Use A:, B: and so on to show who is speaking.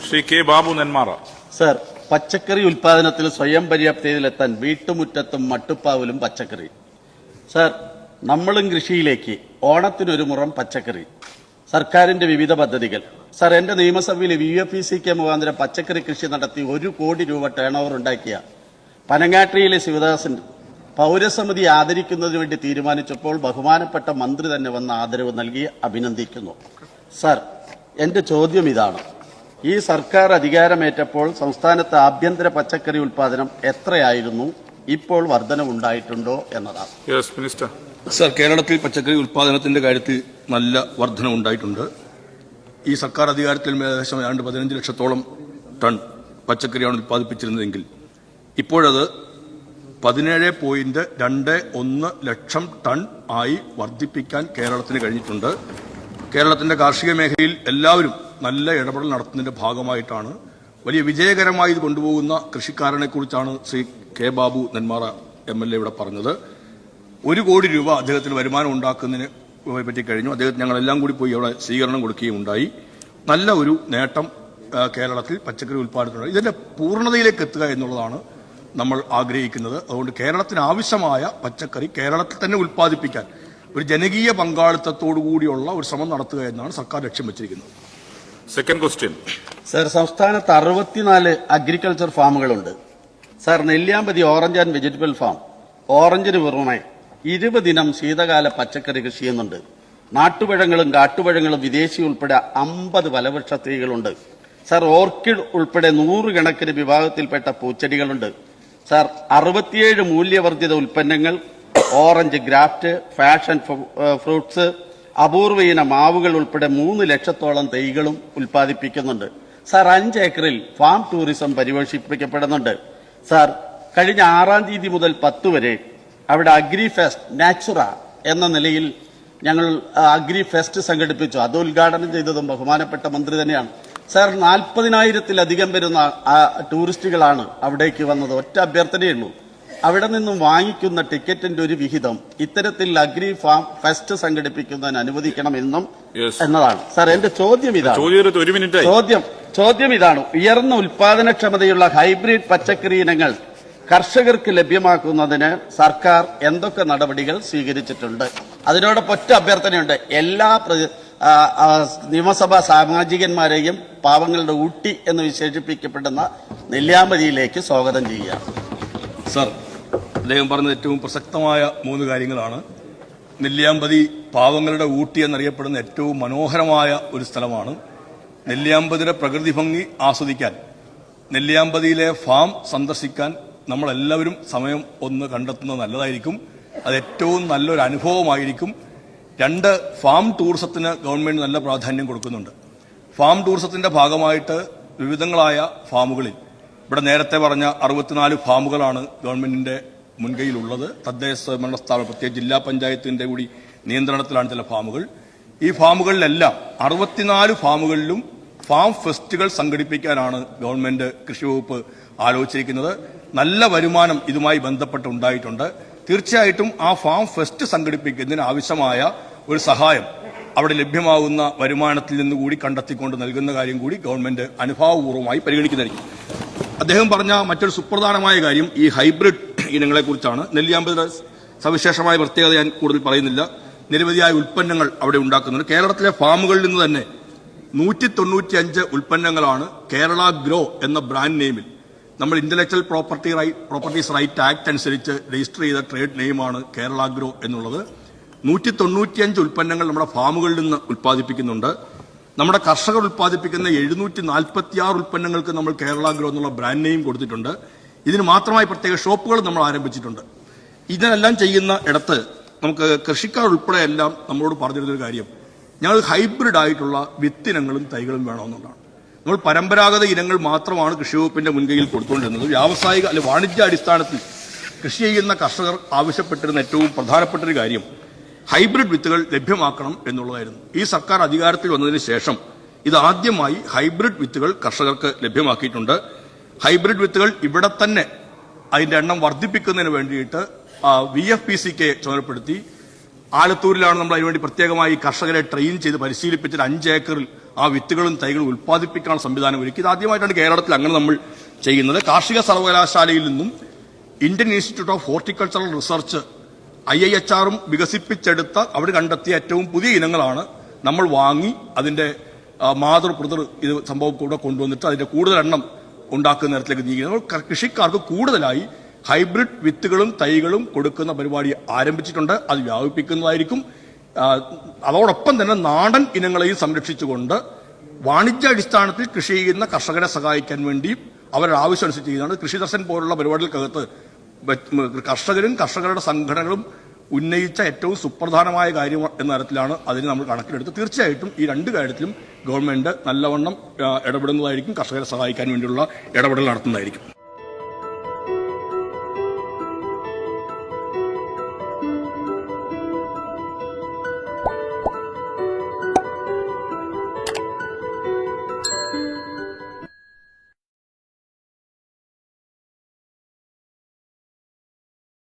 A: Shri K Babu Nenmara.
B: Sir, പച്ചക്കറി ഉൽപാദനത്തിൽ സ്വയം പര്യാപ്തതയിലെത്താൻ വീട്ടുമുറ്റത്തും മട്ടുപ്പാവിലും പച്ചക്കറി. സർ, നമ്മളും കൃഷിയിലേക്ക്. ഓണത്തിനൊരു മുറം പച്ചക്കറി. സർക്കാരിന്റെ വിവിധ പദ്ധതികൾ. സർ, എന്റെ നിയമസഭയിൽ VFPCK മുഖാന്തരം പച്ചക്കറി കൃഷി നടത്തി 1 കോടി രൂപ ടേൺ ഓവർ ഉണ്ടാക്കിയ പനങ്ങാട്ടിയിലെ ശിവദാസൻ പൗരസമിതി ആദരിക്കുന്നതിന് വേണ്ടി തീരുമാനിച്ചപ്പോൾ ബഹുമാനപ്പെട്ട മന്ത്രി തന്നെ വന്ന് ആദരവ് നൽകി അഭിനന്ദിക്കുന്നു. സർ, എന്റെ ചോദ്യം ഇതാണ്. ഈ സർക്കാർ അധികാരമേറ്റപ്പോൾ സംസ്ഥാനത്ത് ആഭ്യന്തര പച്ചക്കറി ഉൽപാദനം എത്രയായിരുന്നു? ഇപ്പോൾ വർധനവുണ്ടായിട്ടുണ്ടോ എന്നതാണ്.
C: സർ, കേരളത്തിൽ പച്ചക്കറി ഉൽപാദനത്തിന്റെ കാര്യത്തിൽ നല്ല വർധന ഉണ്ടായിട്ടുണ്ട്. ഈ സർക്കാർ അധികാരത്തിൽ ഏകദേശം 15 ലക്ഷത്തോളം ടൺ പച്ചക്കറിയാണ് ഉൽപ്പാദിപ്പിച്ചിരുന്നതെങ്കിൽ ഇപ്പോഴത് 17.21 ലക്ഷം ടൺ ആയി വർദ്ധിപ്പിക്കാൻ കേരളത്തിന് കഴിഞ്ഞിട്ടുണ്ട്. കേരളത്തിന്റെ കാർഷിക മേഖലയിൽ എല്ലാവരും നല്ല ഇടപെടൽ നടത്തുന്നതിന്റെ ഭാഗമായിട്ടാണ് വലിയ വിജയകരമായി ഇത് കൊണ്ടുപോകുന്ന കൃഷിക്കാരനെക്കുറിച്ചാണ് ശ്രീ കെ ബാബു നെന്മാറ MLA ഇവിടെ പറഞ്ഞത്. 1 കോടി രൂപ അദ്ദേഹത്തിന് വരുമാനം ഉണ്ടാക്കുന്നതിനെ പറ്റി കഴിഞ്ഞു. അദ്ദേഹത്തിന് ഞങ്ങളെല്ലാം കൂടി പോയി അവിടെ സ്വീകരണം കൊടുക്കുകയും ഉണ്ടായി. നല്ല ഒരു നേട്ടം കേരളത്തിൽ പച്ചക്കറി ഉൽപ്പാദനത്തിനുണ്ട്. ഇതിന്റെ പൂർണ്ണതയിലേക്ക് എത്തുക എന്നുള്ളതാണ് നമ്മൾ ആഗ്രഹിക്കുന്നത്. അതുകൊണ്ട് കേരളത്തിന് ആവശ്യമായ പച്ചക്കറി കേരളത്തിൽ തന്നെ ഉൽപ്പാദിപ്പിക്കാൻ ഒരു ജനകീയ പങ്കാളിത്തത്തോടുകൂടിയുള്ള ഒരു ശ്രമം നടത്തുക എന്നാണ് സർക്കാർ ലക്ഷ്യം വെച്ചിരിക്കുന്നത്.
A: Second question.
B: സർ, സംസ്ഥാനത്ത് 64 അഗ്രികൾച്ചർ ഫാമുകളുണ്ട്. Sir, Nelliyampathy orange and vegetable farm ഓറഞ്ചിന് പുറമെ 20 ഇനം ശീതകാല പച്ചക്കറി കൃഷി ചെയ്യുന്നുണ്ട്. നാട്ടുപഴങ്ങളും കാട്ടുപഴങ്ങളും വിദേശി ഉൾപ്പെടെ 50 ഫലവൃക്ഷ തൈകളുണ്ട്. സർ, ഓർക്കിഡ് ഉൾപ്പെടെ 100 കണക്കിന് വിഭാഗത്തിൽപ്പെട്ട പൂച്ചെടികളുണ്ട്. സർ, 67 മൂല്യവർദ്ധിത ഉൽപ്പന്നങ്ങൾ, ഓറഞ്ച് ഗ്രാഫ്റ്റ്, ഫാഷൻ ഫ്രൂട്ട്സ്, അപൂർവ ഇന മാവുകൾ ഉൾപ്പെടെ 3 ലക്ഷത്തോളം തൈകളും ഉൽപ്പാദിപ്പിക്കുന്നുണ്ട്. സർ, 5 ഏക്കറിൽ ഫാം ടൂറിസം പരിപോഷിപ്പിക്കപ്പെടുന്നുണ്ട്. സർ, കഴിഞ്ഞ 6-ാം തീയതി മുതൽ 10 വരെ അവിടെ അഗ്രി ഫെസ്റ്റ് നാച്ചുറ എന്ന നിലയിൽ ഞങ്ങൾ അഗ്രി ഫെസ്റ്റ് സംഘടിപ്പിച്ചു. അത് ഉദ്ഘാടനം ചെയ്തതും ബഹുമാനപ്പെട്ട മന്ത്രി തന്നെയാണ്. സർ, 40,000-ലധികം വരുന്ന ടൂറിസ്റ്റുകളാണ് അവിടേക്ക് വന്നത്. ഒറ്റ അഭ്യർത്ഥനയുള്ളൂ, അവിടെ നിന്നും വാങ്ങിക്കുന്ന ടിക്കറ്റിന്റെ ഒരു വിഹിതം ഇത്തരത്തിൽ അഗ്രി ഫാം ഫെസ്റ്റ് സംഘടിപ്പിക്കുന്നതിന് അനുവദിക്കണമെന്നും എന്നതാണ്. സർ, എന്റെ ചോദ്യം ഇതാണ്. ഉയർന്ന ഉൽപാദനക്ഷമതയുള്ള ഹൈബ്രിഡ് പച്ചക്കറി ഇനങ്ങൾ കർഷകർക്ക് ലഭ്യമാക്കുന്നതിന് സർക്കാർ എന്തൊക്കെ നടപടികൾ സ്വീകരിച്ചിട്ടുണ്ട്? അതിനോടൊപ്പം ഒറ്റ അഭ്യർത്ഥനയുണ്ട്. എല്ലാ നിയമസഭാ സാമാജികന്മാരെയും പാവങ്ങളുടെ ഊട്ടി എന്ന് വിശേഷിപ്പിക്കപ്പെടുന്ന നെല്ലിയാമ്പതിയിലേക്ക് സ്വാഗതം ചെയ്യുക.
C: സർ, അദ്ദേഹം പറഞ്ഞത് ഏറ്റവും പ്രസക്തമായ 3 കാര്യങ്ങളാണ്. നെല്ലിയാമ്പതി പാവങ്ങളുടെ ഊട്ടി എന്നറിയപ്പെടുന്ന ഏറ്റവും മനോഹരമായ ഒരു സ്ഥലമാണ്. നെല്ലിയാമ്പതിയുടെ പ്രകൃതി ഭംഗി ആസ്വദിക്കാൻ, നെല്ലിയാമ്പതിയിലെ ഫാം സന്ദർശിക്കാൻ നമ്മളെല്ലാവരും സമയം ഒന്ന് കണ്ടെത്തുന്നത് നല്ലതായിരിക്കും. അത് ഏറ്റവും നല്ലൊരു അനുഭവമായിരിക്കും. 2, ഫാം ടൂറിസത്തിന് ഗവൺമെന്റ് നല്ല പ്രാധാന്യം കൊടുക്കുന്നുണ്ട്. ഫാം ടൂറിസത്തിന്റെ ഭാഗമായിട്ട് വിവിധങ്ങളായ ഫാമുകളിൽ ഇവിടെ നേരത്തെ പറഞ്ഞ 64 ഫാമുകളാണ് ഗവൺമെന്റിന്റെ മുൻകൈയിലുള്ളത്. തദ്ദേശ സ്വയംഭരണ സ്ഥാപനം, പ്രത്യേക ജില്ലാ പഞ്ചായത്തിന്റെ കൂടി നിയന്ത്രണത്തിലാണ് ചില ഫാമുകൾ. ഈ ഫാമുകളിലെല്ലാം 64 ഫാമുകളിലും ഫാം ഫെസ്റ്റുകൾ സംഘടിപ്പിക്കാനാണ് ഗവൺമെന്റ് കൃഷി വകുപ്പ് ആലോചിച്ചിരിക്കുന്നത്. നല്ല വരുമാനം ഇതുമായി ബന്ധപ്പെട്ട് ഉണ്ടായിട്ടുണ്ട്. തീർച്ചയായിട്ടും ആ ഫാം ഫെസ്റ്റ് സംഘടിപ്പിക്കുന്നതിന് ആവശ്യമായ ഒരു സഹായം അവിടെ ലഭ്യമാകുന്ന വരുമാനത്തിൽ നിന്ന് കൂടി കണ്ടെത്തിക്കൊണ്ട് നൽകുന്ന കാര്യം കൂടി ഗവൺമെന്റ് അനുഭാവപൂർവ്വമായി പരിഗണിക്കുന്നതായിരിക്കും. അദ്ദേഹം പറഞ്ഞ മറ്റൊരു സുപ്രധാനമായ കാര്യം ഈ ഹൈബ്രിഡ് ഇനങ്ങളെക്കുറിച്ചാണ്. നെല്ലിയാമ്പതിയുടെ സവിശേഷമായ പ്രത്യേകത ഞാൻ കൂടുതൽ പറയുന്നില്ല. നിരവധിയായ ഉൽപ്പന്നങ്ങൾ അവിടെ ഉണ്ടാക്കുന്നുണ്ട്. കേരളത്തിലെ ഫാമുകളിൽ നിന്ന് തന്നെ 195 ഉൽപ്പന്നങ്ങളാണ് കേരള ഗ്രോ എന്ന ബ്രാൻഡ് നെയിമിൽ, നമ്മൾ ഇന്റലക്ച്വൽ പ്രോപ്പർട്ടീസ് റൈറ്റ് ആക്ട് അനുസരിച്ച് രജിസ്റ്റർ ചെയ്ത ട്രേഡ് നെയിമാണ് കേരള ഗ്രോ എന്നുള്ളത്. 195 ഉൽപ്പന്നങ്ങൾ നമ്മുടെ ഫാമുകളിൽ നിന്ന് ഉൽപ്പാദിപ്പിക്കുന്നുണ്ട്. നമ്മുടെ കർഷകർ ഉൽപ്പാദിപ്പിക്കുന്ന 746 ഉൽപ്പന്നങ്ങൾക്ക് നമ്മൾ കേരള ഗ്രോ എന്നുള്ള ബ്രാൻഡ് നെയിം കൊടുത്തിട്ടുണ്ട്. ഇതിന് മാത്രമായി പ്രത്യേക ഷോപ്പുകൾ നമ്മൾ ആരംഭിച്ചിട്ടുണ്ട്. ഇതിനെല്ലാം ചെയ്യുന്ന ഇടത്ത് നമുക്ക് കൃഷിക്കാർ ഉൾപ്പെടെ എല്ലാം നമ്മളോട് പറഞ്ഞിരുന്നൊരു കാര്യം, ഞങ്ങൾ ഹൈബ്രിഡ് ആയിട്ടുള്ള വിത്തിനങ്ങളും തൈകളും വേണമെന്നുള്ളതാണ്. നമ്മൾ പരമ്പരാഗത ഇനങ്ങൾ മാത്രമാണ് കൃഷി വകുപ്പിന്റെ മുൻകൈയിൽ കൊടുത്തുകൊണ്ടിരുന്നത്. വ്യാവസായിക വാണിജ്യ അടിസ്ഥാനത്തിൽ കൃഷി ചെയ്യുന്ന കർഷകർ ആവശ്യപ്പെട്ടിരുന്ന ഏറ്റവും പ്രധാനപ്പെട്ട ഒരു കാര്യം ഹൈബ്രിഡ് വിത്തുകൾ ലഭ്യമാക്കണം എന്നുള്ളതായിരുന്നു. ഈ സർക്കാർ അധികാരത്തിൽ വന്നതിന് ശേഷം ഇതാദ്യമായി ഹൈബ്രിഡ് വിത്തുകൾ കർഷകർക്ക് ലഭ്യമാക്കിയിട്ടുണ്ട്. ഹൈബ്രിഡ് വിത്തുകൾ ഇവിടെ തന്നെ അതിന്റെ എണ്ണം വർദ്ധിപ്പിക്കുന്നതിന് വേണ്ടിയിട്ട് VFPCK ചുമതലപ്പെടുത്തി ആലത്തൂരിലാണ് നമ്മൾ അതിനുവേണ്ടി പ്രത്യേകമായി കർഷകരെ ട്രെയിൻ ചെയ്ത് പരിശീലിപ്പിച്ചിട്ട് 5 ഏക്കറിൽ ആ വിത്തുകളും തൈകളും ഉൽപ്പാദിപ്പിക്കാനുള്ള സംവിധാനം ഒരുക്കി. ഇത് ആദ്യമായിട്ടാണ് കേരളത്തിൽ അങ്ങനെ നമ്മൾ ചെയ്യുന്നത്. കാർഷിക സർവകലാശാലയിൽ നിന്നും Indian institute of horticultural research IIHR വികസിപ്പിച്ചെടുത്ത അവർ കണ്ടെത്തിയ ഏറ്റവും പുതിയ ഇനങ്ങളാണ് നമ്മൾ വാങ്ങി അതിന്റെ മാതൃ ഇത് സംഭവം കൂടെ കൊണ്ടുവന്നിട്ട് അതിന്റെ കൂടുതൽ എണ്ണം ഉണ്ടാക്കുന്ന തരത്തിലേക്ക് നീങ്ങുന്നത്. കൃഷിക്കാർക്ക് കൂടുതലായി ഹൈബ്രിഡ് വിത്തുകളും തൈകളും കൊടുക്കുന്ന പരിപാടി ആരംഭിച്ചിട്ടുണ്ട്. അത് വ്യാപിപ്പിക്കുന്നതായിരിക്കും. അതോടൊപ്പം തന്നെ നാടൻ ഇനങ്ങളെയും സംരക്ഷിച്ചുകൊണ്ട് വാണിജ്യാടിസ്ഥാനത്തിൽ കൃഷി ചെയ്യുന്ന കർഷകരെ സഹായിക്കാൻ വേണ്ടി അവരുടെ ആവശ്യം അനുസരിച്ച് ചെയ്യുന്നതാണ്. കൃഷി ദർശൻ പോലുള്ള പരിപാടികൾക്കകത്ത് കർഷകരും കർഷകരുടെ സംഘടനകളും ഉന്നയിച്ച ഏറ്റവും സുപ്രധാനമായ കാര്യം എന്ന തരത്തിലാണ് അതിന് നമ്മൾ കണക്കിലെടുത്ത്. തീർച്ചയായിട്ടും ഈ 2 കാര്യത്തിലും ഗവൺമെന്റ് നല്ലവണ്ണം ഇടപെടുന്നതായിരിക്കും. കർഷകരെ സഹായിക്കാൻ വേണ്ടിയുള്ള ഇടപെടൽ നടത്തുന്നതായിരിക്കും.